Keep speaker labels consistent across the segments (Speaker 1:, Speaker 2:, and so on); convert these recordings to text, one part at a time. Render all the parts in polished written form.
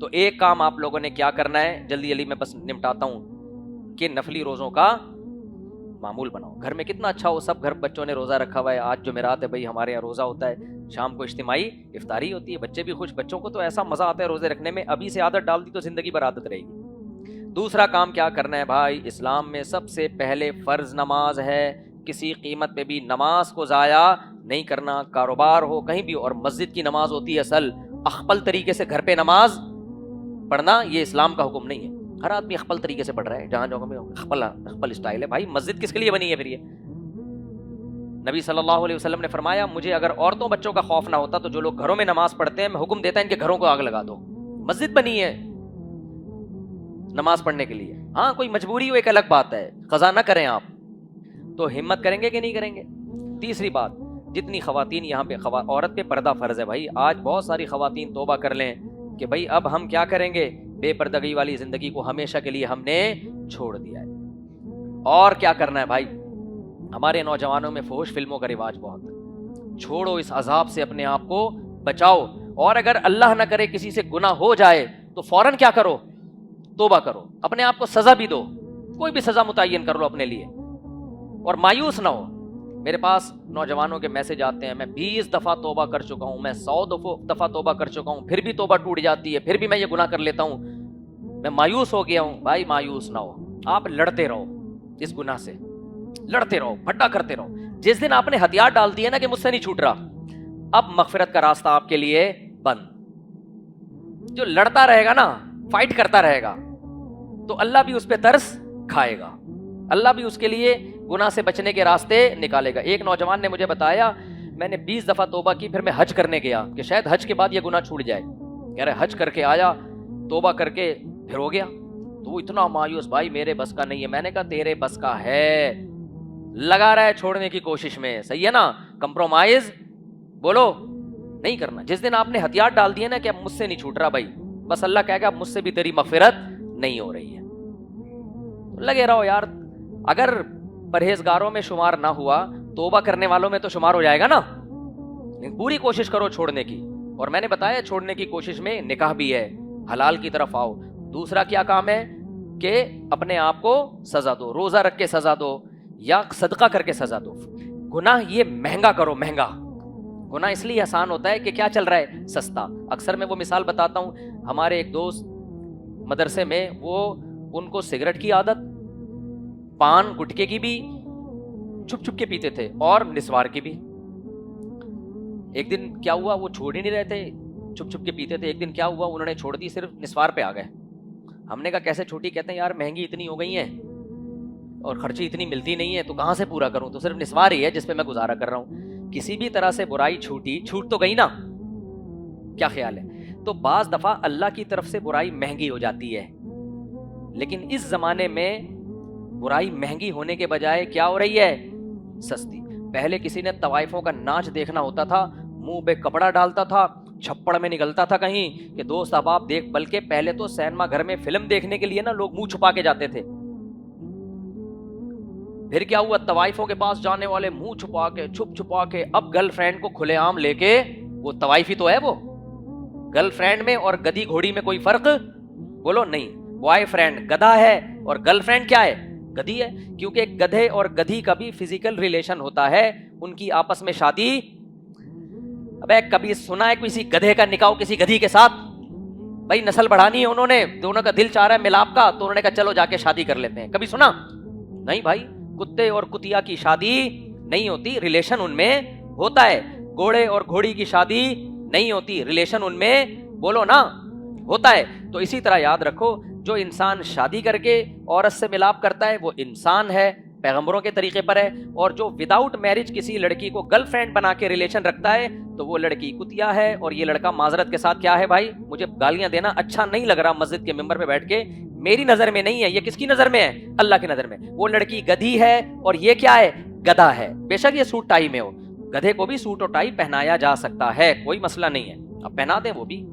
Speaker 1: تو ایک کام آپ لوگوں نے کیا کرنا ہے، جلدی جلدی میں بس نمٹاتا ہوں، کہ نفلی روزوں کا معمول بناؤ. گھر میں کتنا اچھا ہو، سب گھر بچوں نے روزہ رکھا ہوا ہے. آج جمعرات ہے بھائی، ہمارے یہاں روزہ ہوتا ہے، شام کو اجتماعی افطاری ہوتی ہے، بچے بھی خوش. بچوں کو تو ایسا مزہ آتا ہے روزے رکھنے میں، ابھی سے عادت ڈال دی تو زندگی بھر عادت رہے گی. دوسرا کام کیا کرنا ہے بھائی، اسلام میں سب سے پہلے فرض نماز ہے. کسی قیمت پہ بھی نماز کو ضائع نہیں کرنا، کاروبار ہو کہیں بھی. اور مسجد کی نماز ہوتی ہے اصل. اخپل طریقے سے گھر پہ نماز پڑھنا یہ اسلام کا حکم نہیں ہے. ہر آدمی اخپل طریقے سے پڑھ رہا ہے، جہاں جگہ میں اخپل اسٹائل ہے. بھائی مسجد کس کے لیے بنی ہے پھر یہ؟ نبی صلی اللہ علیہ وسلم نے فرمایا مجھے اگر عورتوں بچوں کا خوف نہ ہوتا تو جو لوگ گھروں میں نماز پڑھتے ہیں میں حکم دیتا ان کے گھروں کو آگ لگا دو. مسجد بنی ہے نماز پڑھنے کے لیے. ہاں کوئی مجبوری ہو ایک الگ بات ہے، قضا نہ کریں آپ تو ہمت کریں گے کہ نہیں کریں گے. تیسری بات، جتنی خواتین یہاں پہ عورت پہ پردہ فرض ہے بھائی. آج بہت ساری خواتین توبہ کر لیں کہ بھائی اب ہم کیا کریں گے، بے پردگی والی زندگی کو ہمیشہ کے لیے ہم نے چھوڑ دیا ہے. اور کیا کرنا ہے بھائی، ہمارے نوجوانوں میں فحش فلموں کا رواج بہت ہے. چھوڑو اس عذاب سے، اپنے آپ کو بچاؤ. اور اگر اللہ نہ کرے کسی سے گناہ ہو جائے تو فوراً کیا کرو، توبہ کرو. اپنے آپ کو سزا بھی دو، کوئی بھی سزا متعین کر لو اپنے لیے، اور مایوس نہ ہو. میرے پاس نوجوانوں کے میسج آتے ہیں میں 20 دفعہ توبہ کر چکا ہوں، میں 100 دفعہ توبہ کر چکا ہوں، پھر بھی توبہ ٹوٹ جاتی ہے، پھر بھی میں یہ گناہ کر لیتا ہوں، میں مایوس ہو گیا ہوں. بھائی مایوس نہ ہو، آپ لڑتے رہو اس گناہ سے، لڑتے رہو، پھٹا کرتے رہو. جس دن آپ نے ہتھیار ڈال دیے نا کہ مجھ سے نہیں چھوٹ رہا، اب مغفرت کا راستہ آپ کے لیے بند. جو لڑتا رہے گا نا، فائٹ کرتا رہے گا، تو اللہ بھی اس پہ ترس کھائے گا، اللہ بھی اس کے لیے گناہ سے بچنے کے راستے نکالے گا. ایک نوجوان نے مجھے بتایا میں نے 20 دفعہ توبہ کی، پھر میں حج کرنے گیا کہ شاید حج کے بعد یہ گناہ چھوٹ جائے. کہہ رہے حج کر کے آیا، توبہ کر کے پھر ہو گیا. تو وہ اتنا مایوس، بھائی میرے بس کا نہیں ہے. میں نے کہا تیرے بس کا ہے، لگا رہا ہے چھوڑنے کی کوشش میں، صحیح ہے نا، کمپرومائز بولو نہیں کرنا. جس دن آپ نے ہتھیار ڈال دیے نا کہ اب مجھ سے نہیں چھوٹ رہا بھائی، بس اللہ کہے گا اب مجھ سے بھی تیری مغفرت نہیں ہو رہی ہے. لگے رہو یار. اگر پرہیزگاروں میں شمار نہ ہوا، توبہ کرنے والوں میں تو شمار ہو جائے گا نا. پوری کوشش کرو چھوڑنے کی. اور میں نے بتایا چھوڑنے کی کوشش میں نکاح بھی ہے، حلال کی طرف آؤ. دوسرا کیا کام ہے کہ اپنے آپ کو سزا دو، روزہ رکھ کے سزا دو یا صدقہ کر کے سزا دو. گناہ یہ مہنگا کرو، مہنگا. گناہ اس لیے آسان ہوتا ہے کہ کیا چل رہا ہے، سستا. اکثر میں وہ مثال بتاتا ہوں، ہمارے ایک دوست مدرسے میں، وہ ان کو سگریٹ کی عادت، پان گٹکے کی بھی چھپ چھپ کے پیتے تھے، اور نسوار کی بھی. ایک دن کیا ہوا، وہ چھوڑ ہی نہیں رہے تھے، چھپ چھپ کے پیتے تھے. ایک دن کیا ہوا، انہوں نے چھوڑ دی، صرف نسوار پہ آ گئے. ہم نے کہا کیسے چھوٹی؟ کہتے ہیں یار مہنگی اتنی ہو گئی ہیں اور خرچی اتنی ملتی نہیں ہے تو کہاں سے پورا کروں، تو صرف نسوار ہی ہے جس پہ میں گزارا کر رہا ہوں. کسی بھی طرح سے برائی چھوٹی، چھوٹ تو گئی نا. کیا خیال ہے؟ تو بعض دفعہ اللہ کی طرف سے برائی مہنگی ہو جاتی ہے، لیکن اس زمانے میں برائی مہنگی ہونے کے بجائے کیا ہو رہی ہے، سستی. پہلے کسی نے طوائفوں کا ناچ دیکھنا ہوتا تھا، منہ پہ کپڑا ڈالتا تھا، چھپڑ میں نکلتا تھا کہیں کہ دوست احباب دیکھ. بلکہ پہلے تو سینما گھر میں فلم دیکھنے کے لیے نا لوگ منہ چھپا کے جاتے تھے. پھر کیا ہوا، طوائفوں کے پاس جانے والے منہ چھپا کے، چھپ چھپا کے. اب گرل فرینڈ کو کھلے عام لے کے، وہ طوائفی تو ہے. وہ گرل فرینڈ میں اور گدھی گھوڑی میں کوئی فرق بولو نہیں. بوائے فرینڈ گدھا ہے اور گرل فرینڈ کیا ہے، گدھی ہے. کیونکہ گدھے اور گدھی کا بھی فزیکل ریلیشن ہوتا ہے، ان کی آپس میں شادی. ابے کبھی سنا ہے کسی گدھے کا نکاح کسی گدھی کے ساتھ؟ بھائی نسل بڑھانی ہے، انہوں نے دونوں کا دل چاہ رہا ہے ملاپ کا، تو انہوں نے کہا چلو جا کے شادی کر لیتے ہیں. کبھی سنا؟ نہیں بھائی. کتے اور کتیا کی شادی نہیں ہوتی، ریلیشن ان میں ہوتا ہے. گھوڑے اور گھوڑی کی شادی نہیں ہوتی، ریلیشن ان میں بولو نا ہوتا ہے. تو اسی طرح یاد رکھو، جو انسان شادی کر کے عورت سے ملاپ کرتا ہے وہ انسان ہے، پیغمبروں کے طریقے پر ہے. اور جو وداؤٹ میرج کسی لڑکی کو گرل فرینڈ بنا کے ریلیشن رکھتا ہے تو وہ لڑکی کتیا ہے، اور یہ لڑکا معذرت کے ساتھ کیا ہے. بھائی مجھے گالیاں دینا اچھا نہیں لگ رہا مسجد کے ممبر پہ بیٹھ کے، میری نظر میں نہیں ہے یہ، کس کی نظر میں ہے؟ اللہ کی نظر میں. وہ لڑکی گدھی ہے اور یہ کیا ہے، گدھا ہے. بے شک یہ سوٹ ٹائی میں ہو، گدھے کو بھی سوٹ اور ٹائی پہنایا جا سکتا ہے، کوئی مسئلہ نہیں ہے، اب پہنا دیں وہ بھی.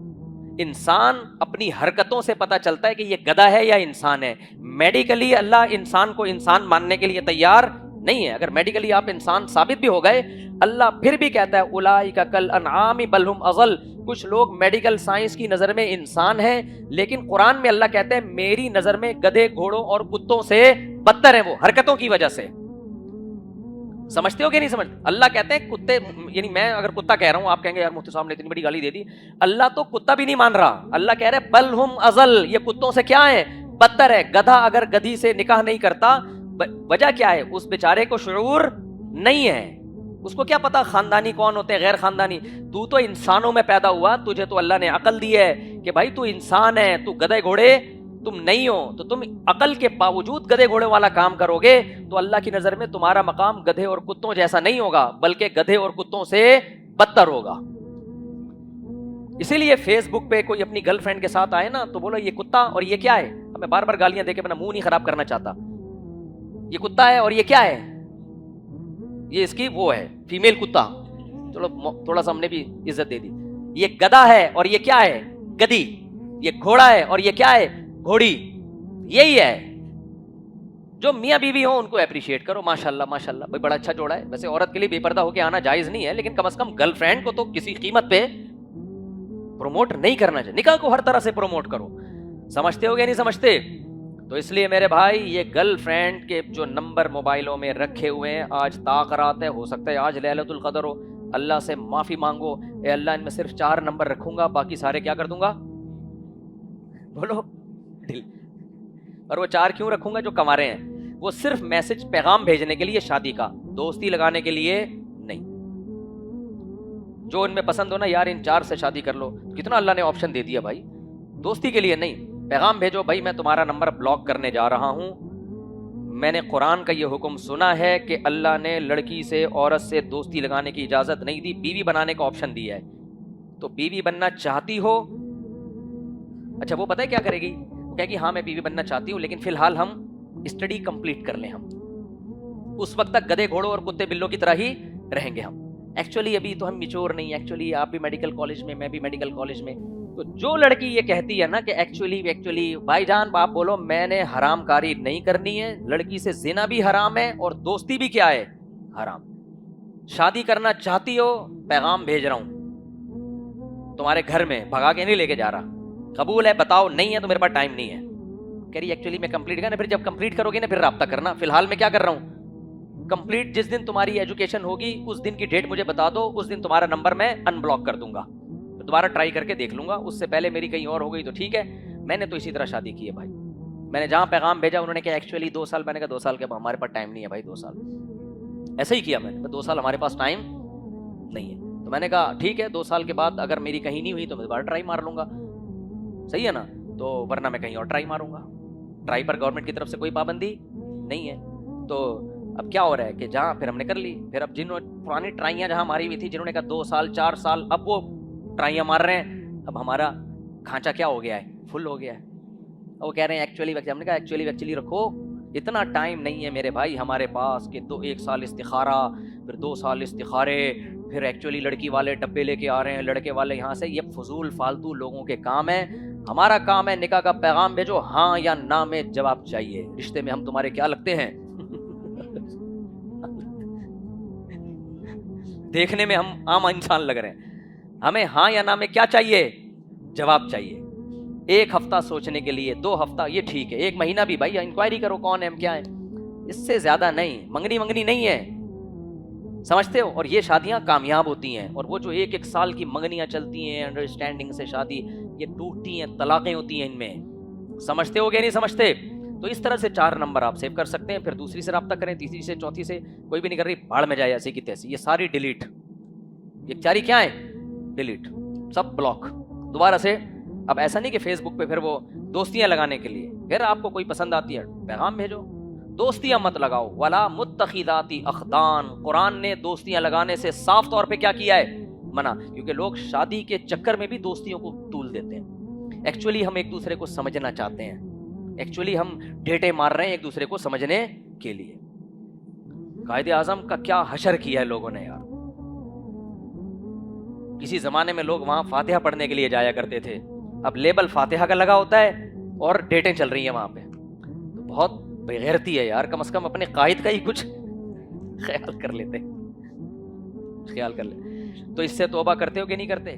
Speaker 1: انسان اپنی حرکتوں سے پتہ چلتا ہے کہ یہ گدھا ہے یا انسان ہے. میڈیکلی اللہ انسان کو انسان ماننے کے لیے تیار نہیں ہے. اگر میڈیکلی آپ انسان ثابت بھی ہو گئے, اللہ پھر بھی کہتا ہے اولئک کالانعام بل هم اضل. کچھ لوگ میڈیکل سائنس کی نظر میں انسان ہیں, لیکن قرآن میں اللہ کہتے ہیں میری نظر میں گدھے, گھوڑوں اور کتوں سے بدتر ہیں وہ, حرکتوں کی وجہ سے. سمجھتے ہو کہ نہیں سمجھتے؟ اللہ کہتے ہیں کتے, یعنی میں اگر کتا کہہ رہا ہوں آپ کہیں گے یار مفتی صاحب نے اتنی بڑی گالی دے دی. اللہ تو کتا بھی نہیں مان رہا, اللہ کہہ رہے بل ہم ازل, یہ کتوں سے کیا ہے, بدتر ہے. گدھا اگر گدھی سے نکاح نہیں کرتا, وجہ کیا ہے, اس بیچارے کو شعور نہیں ہے, اس کو کیا پتا خاندانی کون ہوتے ہیں غیر خاندانی. تو انسانوں میں پیدا ہوا, تجھے تو اللہ نے عقل دی ہے کہ بھائی تو انسان ہے, تو گدھے گھوڑے تم نہیں ہو, تو تم عقل کے باوجود گدھے گھوڑے والا کام کرو گے تو اللہ کی نظر میں تمہارا مقام گدھے اور کتوں جیسا نہیں ہوگا, بلکہ گدھے اور کتوں سے بدتر ہوگا. اسی لیے فیس بک پہ کوئی اپنی گرل فرینڈ کے ساتھ آئے نا تو بولو یہ کتا اور یہ کیا ہے. ہمیں بار بار گالیاں دے کے اپنا منہ نہیں خراب کرنا چاہتا. یہ کتا ہے اور یہ کیا ہے, یہ اس کی وہ ہے فیمیل کتا, چلو تھوڑا سا ہم نے بھی عزت دے دی. یہ گدھا ہے اور یہ کیا ہے, گدھی. یہ گھوڑا ہے اور یہ کیا ہے, گھوڑی. یہی ہے. جو میاں بیوی ہوں ان کو اپریشیٹ کرو, ماشاءاللہ ماشاءاللہ بھائی بڑا اچھا جوڑا ہے. ویسے عورت کے لیے بے پردہ ہو کے آنا جائز نہیں ہے, لیکن کم از کم گرل فرینڈ کو تو کسی قیمت پہ پروموٹ نہیں کرنا چاہیے, نکاح کو ہر طرح سے پروموٹ کرو. سمجھتے ہو یا نہیں سمجھتے؟ تو اس لیے میرے بھائی یہ گرل فرینڈ کے جو نمبر موبائلوں میں رکھے ہوئے ہیں, آج تاخرات ہے, ہو سکتا ہے آج لیلۃ القدر ہو, اللہ سے معافی مانگو, اے اللہ ان میں صرف 4 نمبر رکھوں گا, باقی سارے کیا کر دوں گا, بولو. اور وہ 4 کیوں رکھوں گا جو کما رہے ہیں, وہ صرف میسج پیغام بھیجنے کے لیے, شادی کا, دوستی لگانے کے لیے نہیں. جو ان میں پسند ہو نا یار ان 4 سے شادی کر لو, کتنا اللہ نے آپشن دے دیا بھائی, دوستی کے لیے نہیں. پیغام بھیجو بھائی میں تمہارا نمبر بلاک کرنے جا رہا ہوں. میں نے قرآن کا یہ حکم سنا ہے کہ اللہ نے لڑکی سے, عورت سے دوستی لگانے کی اجازت نہیں دی, بیوی بنانے کا آپشن دیا ہے. تو بیوی بننا چاہتی ہو, اچھا وہ پتہ ہے کیا کرے گی, وہ کہے گی ہاں میں بیوی بننا چاہتی ہوں, لیکن فی الحال ہم اسٹڈی کمپلیٹ کر لیں. ہم اس وقت تک گدھے گھوڑوں اور کتے بلوں کی طرح ہی رہیں گے ہم. ایکچولی ابھی تو ہم میچور نہیں, ایکچولی آپ بھی میڈیکل کالج میں, میں بھی میڈیکل کالج میں. تو جو لڑکی یہ کہتی ہے نا کہ ایکچولی بھائی جان آپ بولو میں نے حرام کاری نہیں کرنی ہے, لڑکی سے زنا بھی حرام ہے اور دوستی بھی کیا ہے, حرام. شادی کرنا چاہتی ہو, پیغام بھیج رہا ہوں تمہارے گھر میں, بھگا کے نہیں لے کے جا رہا, قبول ہے بتاؤ, نہیں ہے تو میرے پاس ٹائم نہیں ہے. کہہ رہی ایکچولی میں کمپلیٹ کرنا, پھر جب کمپلیٹ کرو گے نا پھر رابطہ کرنا. فی الحال میں کیا کر رہا ہوں, کمپلیٹ جس دن تمہاری ایجوکیشن ہوگی اس دن کی ڈیٹ مجھے بتا دو, اس دن تمہارا نمبر میں ان بلاک کر دوں گا, دوبارہ ٹرائی کر کے دیکھ لوں گا, اس سے پہلے میری کہیں اور ہو گئی تو ٹھیک ہے. میں نے تو اسی طرح شادی کی ہے بھائی, میں نے جہاں پیغام بھیجا انہوں نے کہا ایکچولی 2 سال, میں نے کہا 2 سال کے ہمارے پاس ٹائم نہیں ہے بھائی, 2 سال ایسے ہی کیا میں نے, 2 سال ہمارے پاس ٹائم نہیں ہے. تو میں نے کہا ٹھیک ہے 2 سال کے بعد اگر میری کہیں نہیں ہوئی تو میں دوبارہ ٹرائی مار لوں گا, صحیح ہے نا, تو ورنہ میں کہیں اور ٹرائی ماروں گا. ٹرائی پر گورنمنٹ کی طرف سے کوئی پابندی نہیں ہے. تو اب کیا ہو رہا ہے کہ جہاں پھر ہم نے کر لی, پھر اب جنہوں پرانی ٹرائیاں جہاں ماری ہوئی تھی, جنہوں نے کہا 2 سال 4 سال, اب وہ ٹرائیاں مار رہے ہیں. اب ہمارا کھانچا کیا ہو گیا ہے, فل ہو گیا ہے. وہ کہہ رہے ہیں ایکچولی, ہم نے کہا ایکچولی رکھو, اتنا ٹائم نہیں ہے میرے بھائی ہمارے پاس کہ 1 سال استخارہ, پھر 2 سال استخارے, پھر ایکچولی لڑکی والے ڈبے لے کے آ رہے ہیں, لڑکے والے یہاں سے. یہ فضول فالتو لوگوں کے کام ہے. ہمارا کام ہے نکاح کا پیغام بھیجو, ہاں یا نہ میں جواب چاہیے. رشتے میں ہم تمہارے کیا لگتے ہیں, دیکھنے میں ہم عام انسان لگ رہے ہیں, ہمیں ہاں یا نہ میں کیا چاہیے, جواب چاہیے. 1 ہفتہ سوچنے کے لیے, 2 ہفتہ یہ ٹھیک ہے, 1 مہینہ بھی بھائی انکوائری کرو کون ہے, ہم کیا ہے, اس سے زیادہ نہیں. منگنی نہیں ہے, سمجھتے ہو. اور یہ شادیاں کامیاب ہوتی ہیں, اور وہ جو 1 سال کی منگنیاں چلتی ہیں انڈرسٹینڈنگ سے شادی, یہ ٹوٹتی ہیں, طلاقیں ہوتی ہیں ان میں. سمجھتے ہو کہ نہیں سمجھتے؟ تو اس طرح سے 4 نمبر آپ سیو کر سکتے ہیں, پھر دوسری سے رابطہ کریں, تیسری سے, چوتھی سے, کوئی بھی نہیں کر رہی, بھاڑ میں جائے ایسی کی تیسی, یہ ساری ڈیلیٹ, یہ ساری کیا ہے, ڈیلیٹ, سب بلاک دوبارہ سے. اب ایسا نہیں کہ فیس بک پہ پھر وہ دوستیاں لگانے کے لیے, پھر آپ کو کوئی پسند آتی ہے پیغام بھیجو, دوستیاں مت لگاؤ. ولا متخذاتی اخدان, قرآن نے دوستیاں لگانے سے صاف طور پہ کیا کیا ہے, منع, کیونکہ لوگ شادی کے چکر میں بھی دوستیوں کو طول دیتے ہیں. ایکچولی ہم ایک دوسرے کو سمجھنا چاہتے ہیں, ایکچولی ہم ڈیٹے مار رہے ہیں ایک دوسرے کو سمجھنے کے لیے. قائد اعظم کا کیا حشر کیا ہے لوگوں نے یار. کسی زمانے میں لوگ وہاں فاتحہ پڑھنے کے لیے جایا کرتے تھے, اب لیبل فاتحہ کا لگا ہوتا ہے اور ڈیٹیں چل رہی ہیں وہاں پہ. تو بہت بے غیرتی ہے یار, کم از کم اپنے قائد کا ہی کچھ خیال کر لیتے، خیال کر لے. تو اس سے توبہ کرتے ہو کہ نہیں کرتے؟